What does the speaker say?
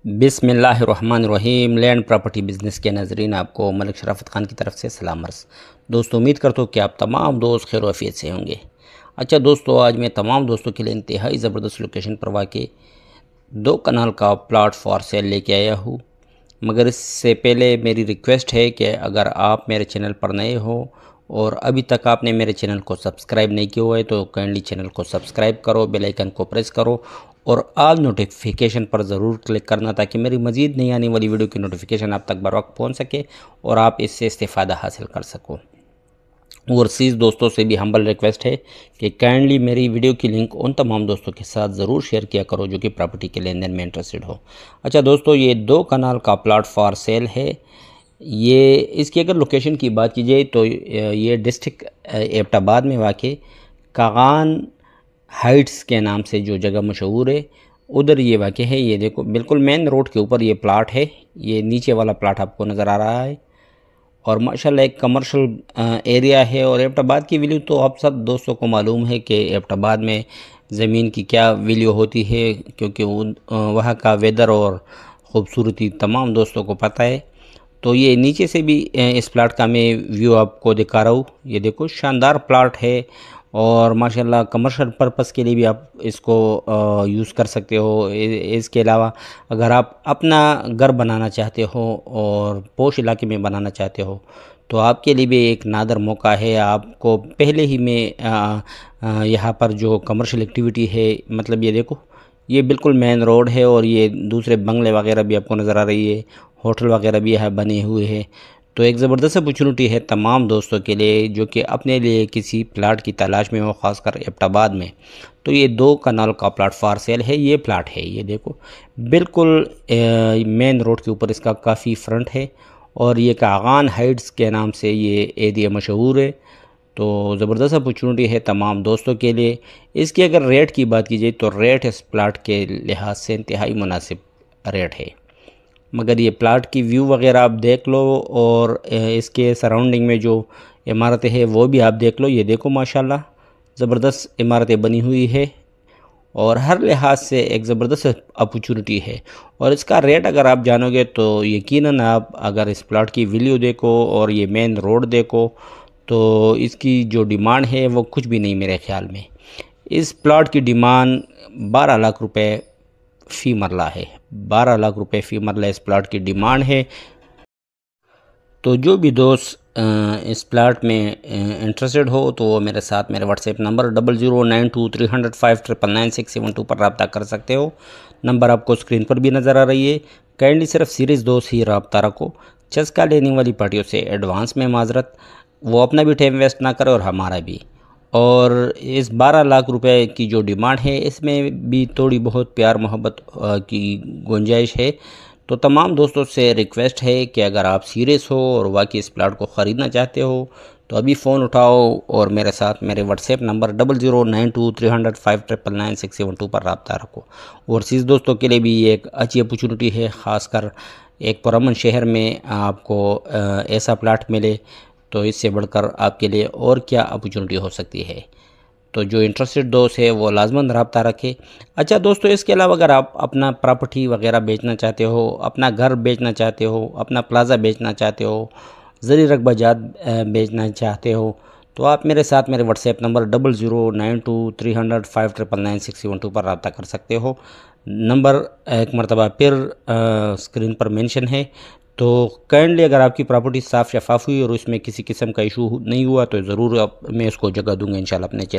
बिस्मिल्लाहिर्रहमानिर्रहीम। Land property business के नाज़रीन, आपको मलिक शराफत ख़ान की तरफ से सलाम अर्ज़। दोस्तों, उम्मीद करता हूँ कि आप तमाम दोस्त खैर आफियत से होंगे। अच्छा दोस्तों, आज मैं तमाम दोस्तों के लिए इंतहाई ज़बरदस्त लोकेशन पर वाक़ 2 कनाल का प्लाट फॉर सेल लेके आया हूँ। मगर इससे पहले मेरी रिक्वेस्ट है कि अगर आप मेरे चैनल पर नए हो और अभी तक आपने मेरे चैनल को सब्सक्राइब नहीं किया हुआ है तो काइंडली चैनल को सब्सक्राइब करो, बेल आइकन को प्रेस करो और ऑल नोटिफिकेशन पर ज़रूर क्लिक करना ताकि मेरी मज़ीद नई आने वाली वीडियो की नोटिफिकेशन आप तक बर वक्त पहुँच सके और आप इससे इस्तेफ़ादा हासिल कर सको। ओवरसीज़ दोस्तों से भी हम्बल रिक्वेस्ट है कि काइंडली मेरी वीडियो की लिंक उन तमाम दोस्तों के साथ ज़रूर शेयर किया करो जो कि प्रॉपर्टी के लेन देन में इंटरेस्टेड हो। अच्छा दोस्तों, ये 2 कनाल का प्लाट फॉर सेल है। ये इसकी अगर लोकेशन की बात की जाए तो ये डिस्ट्रिक्ट एबटाबाद में वाक़ कागान हाइट्स के नाम से जो जगह मशहूर है, उधर ये वाक़ है। ये देखो, बिल्कुल मेन रोड के ऊपर ये प्लाट है। ये नीचे वाला प्लाट आपको नज़र आ रहा है और माशाल्लाह एक कमर्शियल एरिया है। और एबटाबाद की वैल्यू तो आप सब दोस्तों को मालूम है कि एबटाबाद में ज़मीन की क्या वैल्यू होती है, क्योंकि वहाँ का वेदर और ख़ूबसूरती तमाम दोस्तों को पता है। तो ये नीचे से भी इस प्लाट का मैं व्यू आपको दिखा रहा हूँ। ये देखो, शानदार प्लाट है और माशाल्लाह कमर्शियल पर्पस के लिए भी आप इसको यूज़ कर सकते हो। इसके अलावा अगर आप अपना घर बनाना चाहते हो और पोश इलाके में बनाना चाहते हो तो आपके लिए भी एक नादर मौका है। आपको पहले ही में यहाँ पर जो कमर्शियल एक्टिविटी है, मतलब ये देखो, ये बिल्कुल मेन रोड है और ये दूसरे बंगले वगैरह भी आपको नज़र आ रही है, होटल वगैरह भी यहाँ बने हुए हैं। तो एक ज़बरदस्त अपॉर्चुनिटी है तमाम दोस्तों के लिए जो कि अपने लिए किसी प्लाट की तलाश में हो, ख़ासकर एबटाबाद में। तो ये 2 कनाल का प्लाट फॉर सेल है। ये प्लाट है, ये देखो, बिल्कुल मेन रोड के ऊपर इसका काफ़ी फ्रंट है और ये कागान हाइट्स के नाम से ये एरिया मशहूर है। तो ज़बरदस्त अपॉर्चुनिटी है तमाम दोस्तों के लिए। इसकी अगर रेट की बात की जाए तो रेट इस प्लाट के लिहाज से इंतहाई मुनासिब रेट है। मगर ये प्लाट की व्यू वगैरह आप देख लो और इसके सराउंडिंग में जो इमारतें हैं वो भी आप देख लो। ये देखो माशाल्लाह ज़बरदस्त इमारतें बनी हुई है और हर लिहाज से एक ज़बरदस्त अपॉर्चुनिटी है। और इसका रेट अगर आप जानोगे तो यकीनन आप अगर इस प्लाट की वैल्यू देखो और ये मेन रोड देखो तो इसकी जो डिमांड है वो कुछ भी नहीं मेरे ख़्याल में। इस प्लाट की डिमांड 12 लाख रुपए फ़ी मरला है। 12 लाख रुपए फ़ी मरला इस प्लाट की डिमांड है। तो जो भी दोस्त इस प्लाट में इंटरेस्टेड हो तो वो मेरे साथ मेरे व्हाट्सएप नंबर 00923005999672 पर रब्ता कर सकते हो। नंबर आपको स्क्रीन पर भी नज़र आ रही है। काइंडली सिर्फ सीरीज़ दोस्त ही रब्ता रखो। चस्का लेने वाली पार्टियों से एडवांस में माजरत, वो अपना भी टाइम वेस्ट ना करे और हमारा भी। और इस 12 लाख रुपए की जो डिमांड है इसमें भी थोड़ी बहुत प्यार मोहब्बत की गुंजाइश है। तो तमाम दोस्तों से रिक्वेस्ट है कि अगर आप सीरियस हो और वाकई इस प्लाट को ख़रीदना चाहते हो तो अभी फ़ोन उठाओ और मेरे साथ मेरे व्हाट्सएप नंबर 00923005999672 पर रब्ता रखो। ओवरसीज़ दोस्तों के लिए भी ये एक अच्छी अपॉर्चुनिटी है, ख़ासकर एक पुरअमन शहर में आपको ऐसा प्लाट मिले तो इससे बढ़कर आपके लिए और क्या अपॉर्चुनिटी हो सकती है। तो जो इंटरेस्टेड दोस्त है वो लाजमन रब्ता रखे। अच्छा दोस्तों, इसके अलावा अगर आप अपना प्रॉपर्टी वगैरह बेचना चाहते हो, अपना घर बेचना चाहते हो, अपना प्लाज़ा बेचना चाहते हो, ज़री रकबा जात बेचना चाहते हो तो आप मेरे साथ मेरे व्हाट्सएप नंबर 00923005999672 पर रब्ता कर सकते हो। नंबर एक मरतबा फिर स्क्रीन पर मेंशन है। तो काइंडली अगर आपकी प्रॉपर्टी साफ़ शफाफ हुई और उसमें किसी किस्म का इशू नहीं हुआ तो ज़रूर मैं इसको जगह दूंगा इंशाल्लाह अपने चैनल।